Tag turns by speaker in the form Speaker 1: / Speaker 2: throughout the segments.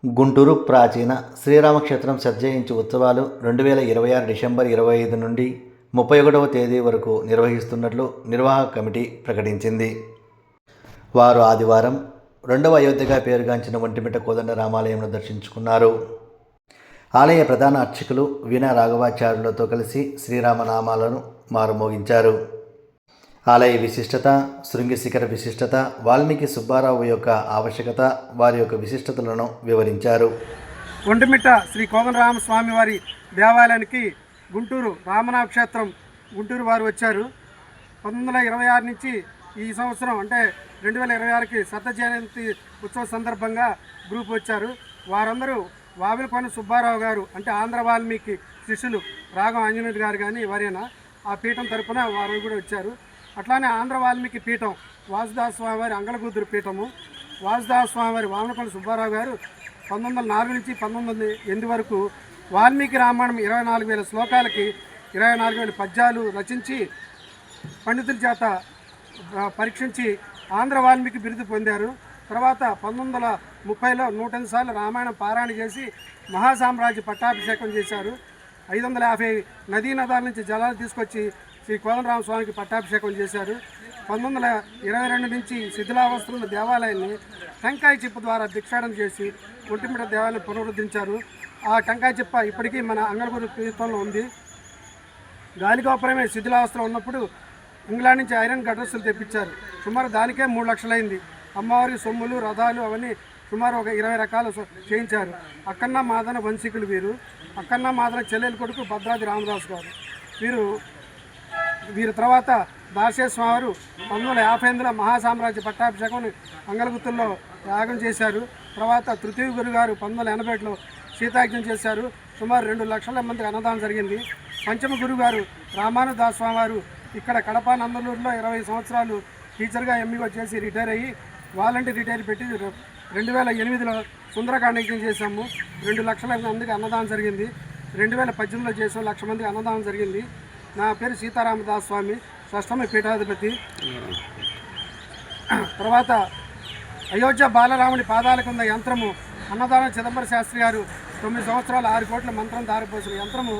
Speaker 1: గుంటూరు ప్రాచీన శ్రీరామక్షేత్రం సజ్జయించు ఉత్సవాలు 2026 డిసెంబర్ 25 నుండి 31వ తేదీ వరకు నిర్వహిస్తున్నట్లు నిర్వాహక కమిటీ ప్రకటించింది. వారు ఆదివారం రెండవ అయోధ్యగా పేరుగాంచిన ఒంటిమిట్ట కోదండ రామాలయంను దర్శించుకున్నారు. ఆలయ ప్రధాన అర్చకులు వీణా రాఘవాచార్యులతో కలిసి శ్రీరామనామాలను మారుమోగించారు. ఆలయ విశిష్టత, శృంగి శిఖర విశిష్టత, వాల్మీకి సుబ్బారావు యొక్క ఆవశ్యకత, వారి యొక్క విశిష్టతలను వివరించారు.
Speaker 2: ఒంటిమిట్ట శ్రీ కోదండరామ స్వామి వారి దేవాలయానికి గుంటూరు రామనాథ క్షేత్రం గుంటూరు వారు వచ్చారు. 1926 నుంచి ఈ సంవత్సరం అంటే 2026కి శత జయంతి ఉత్సవ సందర్భంగా గ్రూప్ వచ్చారు. వారందరూ వావిలకొండ సుబ్బారావు గారు అంటే ఆంధ్ర వాల్మీకి శిష్యులు రాఘవ ఆంజనేయులు గారు కానీ వారేనా ఆ పీఠం తరపున వారు కూడా వచ్చారు. అట్లానే ఆంధ్ర వాల్మీకి పీఠం వాసుదాస స్వామివారి అంగళకూతురు పీఠము వాసుదాస స్వామివారి వావిలకొండ సుబ్బారావు గారు 1904 నుంచి 1908 వరకు వాల్మీకి రామాయణం 24,000 శ్లోకాలకి 24,000 పద్యాలు రచించి పండితుల చేత పరీక్షించి ఆంధ్ర వాల్మీకి బిరుదు పొందారు. తర్వాత 1930లో 108 సార్లు రామాయణం పారాయణ చేసి మహాసామ్రాజ్య పట్టాభిషేకం చేశారు. 550 నదీ నదాల నుంచి జలాలు తీసుకొచ్చి శ్రీ కోదండరామ స్వామికి పట్టాభిషేకం చేశారు. 1922 నుంచి శిథిలావస్థలున్న దేవాలయాన్ని టెంకాయ చిప్ప ద్వారా భిక్షాటన చేసి ఒంటిమిట్ట దేవాలయాన్ని పునరుద్ధరించారు. ఆ టెంకాయ చిప్ప ఇప్పటికీ మన అంగళకూరు తీర్థంలో ఉంది. గాలిగోపురమే శిథిలావస్థలో ఉన్నప్పుడు ఇంగ్లాండ్ నుంచి ఐరన్ గడ్రస్సులు తెప్పించారు. సుమారు దానికే 3 లక్షలైంది. అమ్మవారికి సొమ్ములు, రథాలు అవన్నీ సుమారు ఒక 20 రకాలు చేయించారు. అక్కన్న మాదన వంశీకులు వీరు. అక్కన్న మాదన చెల్లెలు కొడుకు భద్రాద్రి రామదాస్ గారు. వీరి తర్వాత దాసే స్వామివారు 1958లో మహాసామ్రాజ్య పట్టాభిషేకం అంగళగుత్తుల్లో యాగం చేశారు. తర్వాత తృతీయ గురుగారు 1981లో సీతాయజ్ఞం చేశారు. సుమారు 2 లక్షల మందికి అన్నదానం జరిగింది. పంచమ గురుగారు రామానుదాస్ స్వామివారు ఇక్కడ కడప నందలూరులో 20 సంవత్సరాలు టీచర్గా ఎంఈఓ చేసి రిటైర్ అయ్యి వాలంటీర్ రిటైర్ పెట్టి 2008లో సుందరకాండ యజ్ఞం చేశాము. 2 లక్షల మందికి అన్నదానం జరిగింది. 2018లో చేసాం 1 లక్ష మందికి అన్నదానం జరిగింది. నా పేరు సీతారామదాస్ స్వామి, షష్టమి పీఠాధిపతి. తర్వాత అయోధ్య బాలరాముడి పాదాలకు ఉన్న యంత్రము అన్నదానం చిదంబర శాస్త్రి గారు 9 సంవత్సరాలు 6 కోట్ల మంత్రం దారిపోసిన యంత్రము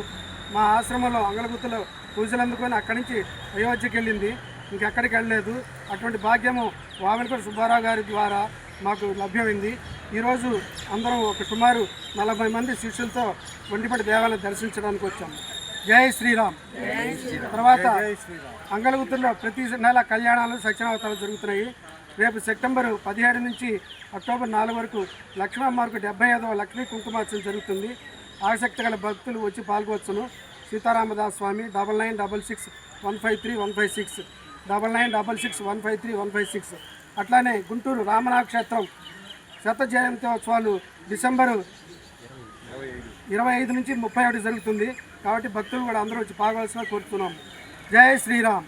Speaker 2: మా ఆశ్రమంలో అంగళగుత్తులో పూజలు అందుకొని అక్కడి నుంచి అయోధ్యకి వెళ్ళింది. ఇంకెక్కడికి వెళ్ళలేదు. అటువంటి భాగ్యము వావిలకొండ సుబ్బారావు గారి ద్వారా మాకు లభ్యమైంది. ఈరోజు అందరం ఒక సుమారు 40 మంది శిష్యులతో ఒంటిమిట్ట దేవాలయం దర్శించడానికి వచ్చాము. జై శ్రీరామ్. తర్వాత అంగళగుత్తుల్లో ప్రతి నెల కళ్యాణాలు, సత్యనావతాలు జరుగుతున్నాయి. రేపు సెప్టెంబర్ 17 నుంచి అక్టోబర్ 4 వరకు లక్ష్మీ అమ్మవారికి 75వ లక్ష్మీ కుంకుమార్చన జరుగుతుంది. ఆసక్తి గల భక్తులు వచ్చి పాల్గొవచ్చును. సీతారామదాస్ స్వామి 9966153156 9966153156. అట్లానే గుంటూరు రామనాథ క్షేత్రం శత జయంత్యోత్సవాలు డిసెంబరు 25 నుంచి 31 జరుగుతుంది. కాబట్టి భక్తులు కూడా అందరూ వచ్చి పాల్గొవలసిన కోరుతున్నాము. జై శ్రీరామ్.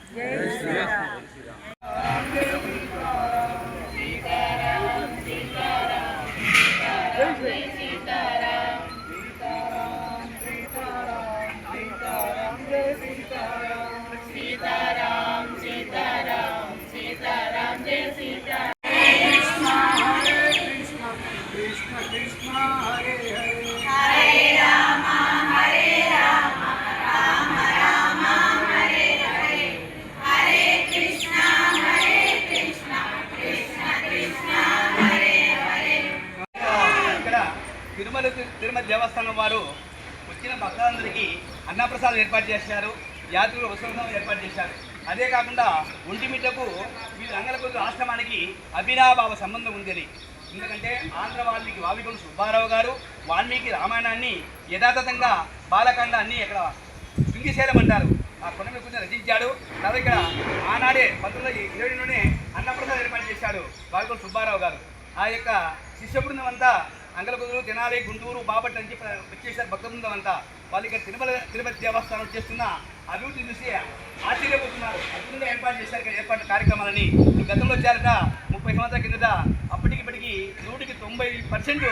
Speaker 3: తిరుమల దేవస్థానం వారు వచ్చిన భక్తులందరికీ అన్నప్రసాదం ఏర్పాటు చేశారు. యాత్రికులు ఉత్సవం ఏర్పాటు చేశారు. అదే కాకుండా ఒంటిమిట్టకు వీళ్ళు అంగళకూతురు ఆశ్రమానికి అభినాభావ సంబంధం ఉంది. ఎందుకంటే ఆంధ్ర వాల్మీకి వావిలకొండ సుబ్బారావు గారు వాల్మీకి రామాయణాన్ని యథాతథంగా బాలకాండ అన్ని ఇక్కడ శృంగిశైలం అంటారు ఆ కొండ మీద కూర్చొని రచించాడు. తర్వాత ఇక్కడ ఆనాడే 1927లోనే అన్నప్రసాదం ఏర్పాటు చేశాడు వావిలకొండ సుబ్బారావు గారు. ఆ యొక్క శిష్య బృందం అంతా అంగళకూతురు, తెనాలి, గుంటూరు, బాపట్ల నుంచి వచ్చేసారు. భక్త బృందం అంతా వాళ్ళు ఇక్కడ తిరుపతి దేవస్థానం చేస్తున్న అభివృద్ధి చూసి ఆశ్చర్యపోతున్నారు. అద్భుతంగా ఏర్పాటు చేశారు ఇక్కడ ఏర్పాటు కార్యక్రమాలని. గతంలో వచ్చారట 30 సంవత్సరాల కిందట. అప్పటికిప్పటికీ 100కి 90%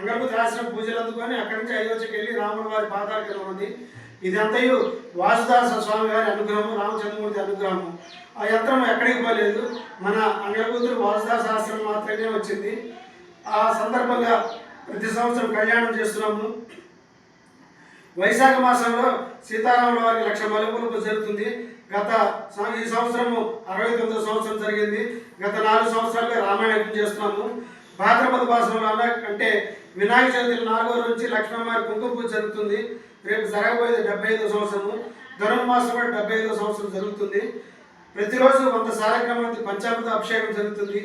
Speaker 2: అంగళపతి ఆశ్రమం పూజలు అందుకొని అక్కడి నుంచి అయోధ్యకి వెళ్ళి రాముల వారి పాదాల కింద ఉన్నది. ఇదంతయు వాసుదాస స్వామి వారి అనుగ్రహము, రామచంద్రమూర్తి అనుగ్రహము. ఆ యంత్రం ఎక్కడికి పోలేదు, మన అంగళకూతురు వాసుదాస ఆశ్రమం మాత్రమే వచ్చింది. ఆ సందర్భంగా ప్రతి సంవత్సరం కళ్యాణం చేస్తున్నాము. వైశాఖ మాసంలో సీతారాముల వారికి 1,00,000 మల్లెపూలు జరుగుతుంది. ఈ సంవత్సరము 69వ సంవత్సరం జరిగింది. గత 4 సంవత్సరాలుగా రామాయణ యజ్ఞం చేస్తున్నాము. భాద్రపద మాసంలో అంటే వినాయక చవితి 4వ రోజు నుంచి లక్ష్మీవారి కుంకుమ పూజ జరుగుతుంది. రేపు జరగబోయేది 75వ సంవత్సరము. ధనుర్మాసం కూడా 75వ సంవత్సరం జరుగుతుంది. ప్రతిరోజు 100 సాలగ్రామానికి పంచామృత అభిషేకం జరుగుతుంది.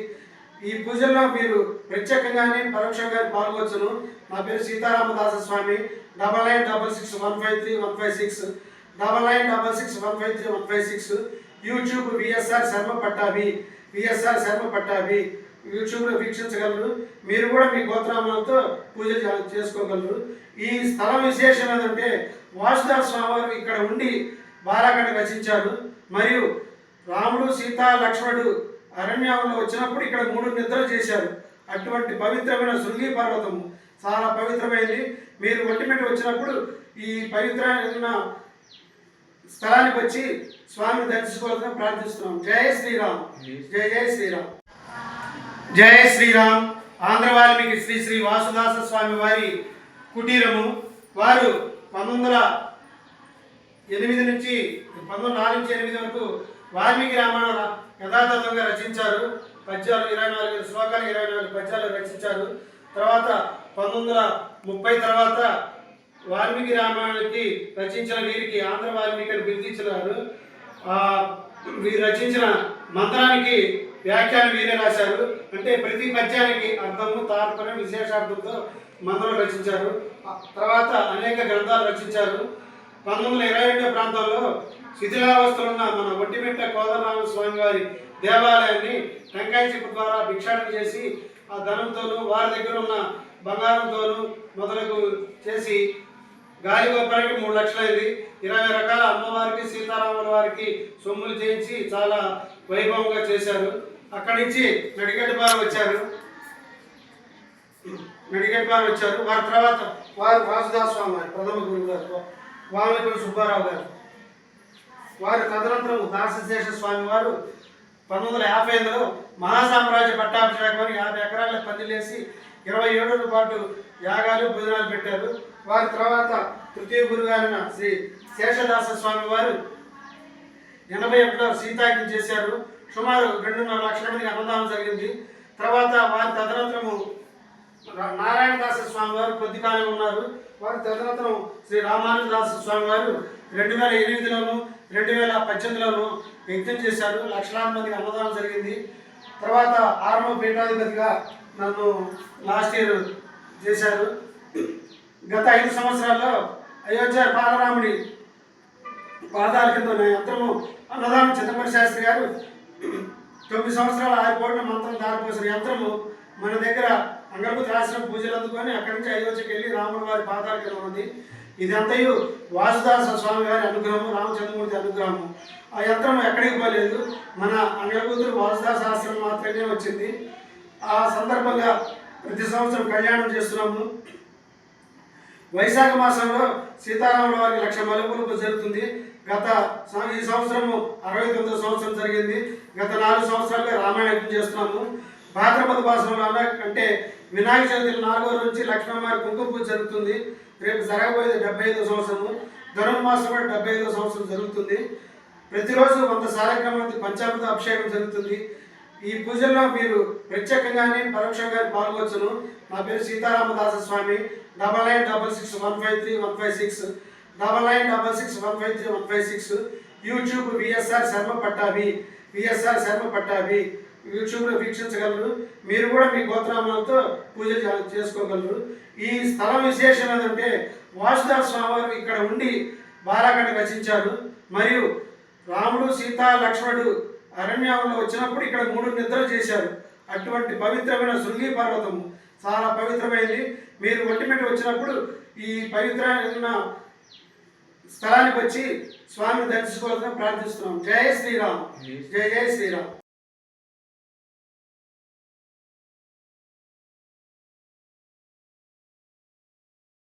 Speaker 2: ఈ పూజల్లో మీరు ప్రత్యేకంగానే పరోక్షంగా పాల్గొవచ్చును. నా పేరు సీతారామదాస స్వామి. 9966153156 9966153156. YouTube VSR Sharma Pattabhi, VSR Sharma Pattabhi యూట్యూబ్లో వీక్షించగలరు. మీరు కూడా మీ గోత్రామాలతో పూజలు చేసుకోగలరు. ఈ స్థలం విశేషం ఏంటంటే వాసుదాస స్వామివారు ఇక్కడ ఉండి బాలాఖండ రచించారు. మరియు రాముడు, సీత, లక్ష్మణుడు అరణ్యంలో వచ్చినప్పుడు ఇక్కడ 3 నిద్రలు చేశారు. అటువంటి పవిత్రమైన శృంగి పర్వతము చాలా పవిత్రమైంది. మీరు ఒంటిమిట్ట వచ్చినప్పుడు ఈ పవిత్రమైన స్థలానికి వచ్చి స్వామిని దర్శించుకోవాలని ప్రార్థిస్తున్నాం. జై శ్రీరామ్, జై జై శ్రీరామ్, జై శ్రీరామ్. ఆంధ్ర వాల్మీకి శ్రీ శ్రీ వాసుదాస స్వామి వారి కుటీరము. వారు 1908 నుంచి 1904 నుంచి 8 వరకు వాల్మీకి రామాయణ యథాతథంగా రచించారు. పద్యాలు 24 శ్లోకాలు, 24 పద్యాలు రచించారు. తర్వాత 1930 తర్వాత వాల్మీకి రామాయణానికి రచించిన వీరికి ఆంధ్ర వాల్మీకి అని పిలిపించినారు. వీరు రచించిన మంత్రానికి వ్యాఖ్యానం వీరే రాశారు. అంటే ప్రతి పద్యానికి అర్థము, తాత్పర్యం, విశేషార్థంతో మంత్రం రచించారు. తర్వాత అనేక గ్రంథాలు రచించారు. 1922 ప్రాంతంలో శిథిలావస్థలో ఉన్న మన ఒంటిమిట్ట కోదండరామ స్వామి వారి దేవాలయాన్ని టెంకాయ చిప్పు ద్వారా భిక్షాటన చేసి ఆ ధనంతోనూ వారి దగ్గర ఉన్న బంగారంతోనూ మొదలకు చేసి గాలి గోపురానికి 3 లక్షలైంది. 20 రకాల అమ్మవారికి, సీతారాముల వారికి సొమ్ములు చేయించి చాలా వైభవంగా చేశారు. అక్కడి నుంచి నడిగడ్డపాలెం వచ్చారు. వారి తర్వాత వారు వాసుదాస స్వామి వారి ప్రథమ గురువు గారు వామనపల్లి సుబ్బారావు గారు. వారి తదనంతరం దాసశేష స్వామి వారు 1958లో మహాసామ్రాజ్య పట్టాభిషేకం 50 ఎకరాల పందిలేసి 27 రోజుల పాటు యాగాలు, భోజనాలు పెట్టారు. వారి తర్వాత తృతీయ గురుగారైన శ్రీ శేషదాస స్వామి వారు 81లో సీతాయజ్ఞం చేశారు. సుమారు 2.5 లక్షల మందికి అన్నదానం జరిగింది. తర్వాత వారి తదనంతరము నారాయణదాస స్వామి వారు కొద్ది కాలం ఉన్నారు. వారి తదనంతరం శ్రీ రామానుజదాస స్వామి వారు 2008లోను 2018లోను యజ్ఞం చేశారు. లక్షలాది మందికి అన్నదానం జరిగింది. తర్వాత 6వ పీఠాధిపతిగా నన్ను లాస్ట్ ఇయర్ చేశారు. గత 5 సంవత్సరాల్లో అయోధ్య బాలరాముడి పాదాల కింద యంత్రము అన్నదానం చిదంబర శాస్త్రి గారు 9 సంవత్సరాల 6 కోట్ల మంత్రం దారిపోసిన యంత్రము మన దగ్గర అంగళపతి ఆశ్రమం పూజలు అందుకొని అక్కడి నుంచి అయోధ్యకి వెళ్ళి రాముల వారి పాదాల కింద ఉన్నది. ఇదంతయు వాసుదాస స్వామి వారి అనుగ్రహము, రామచంద్రమూర్తి అనుగ్రహము. ఆ యంత్రం ఎక్కడికి పోలేదు, మన అంగళకూతురు వాసుదాస ఆశ్రమం మాత్రమే వచ్చింది. ఆ సందర్భంగా ప్రతి సంవత్సరం కళ్యాణం చేస్తున్నాము. వైశాఖ మాసంలో సీతారాముల వారికి 1,00,000 మల్లెపూలు జరుగుతుంది. ఈ సంవత్సరము 69వ సంవత్సరం జరిగింది. గత 4 సంవత్సరాలుగా రామాయణ యజ్ఞం చేస్తున్నాము. భాద్రపద మాసంలో అంటే వినాయక చవితి 4వ రోజు నుంచి లక్ష్మీవారి కుంకుమ పూజ జరుగుతుంది. రేపు జరగబోయేది 75వ సంవత్సరము. ధనుర్మాసం కూడా 75వ సంవత్సరం జరుగుతుంది. ప్రతిరోజు 100 సాలగ్రామానికి పంచామృత అభిషేకం జరుగుతుంది. ఈ పూజల్లో మీరు ప్రత్యేకంగానే పరోక్షంగా పాల్గొవచ్చును. నా పేరు సీతారామదాస స్వామి. 9966153156 9966153156. YouTube VSR Sharma Pattabhi, VSR Sharma Pattabhi యూట్యూబ్లో వీక్షించగలరు. మీరు కూడా మీ గోత్రామాలతో పూజలు చేసుకోగలరు. ఈ స్థలం విశేషం ఏంటంటే వాసుదాస స్వామివారు ఇక్కడ ఉండి బాలాఖండ రచించారు. మరియు రాముడు, సీత, లక్ష్మణుడు అరణ్యంలో వచ్చినప్పుడు ఇక్కడ 3 నిద్రలు చేశారు. అటువంటి పవిత్రమైన శృంగి పర్వతము చాలా పవిత్రమైంది. మీరు ఒంటిమిట్ట వచ్చినప్పుడు ఈ పవిత్రమైన స్థలానికి వచ్చి స్వామిని దర్శించుకోవాలని ప్రార్థిస్తున్నాం. జై శ్రీరామ్, జై జై శ్రీరామ్.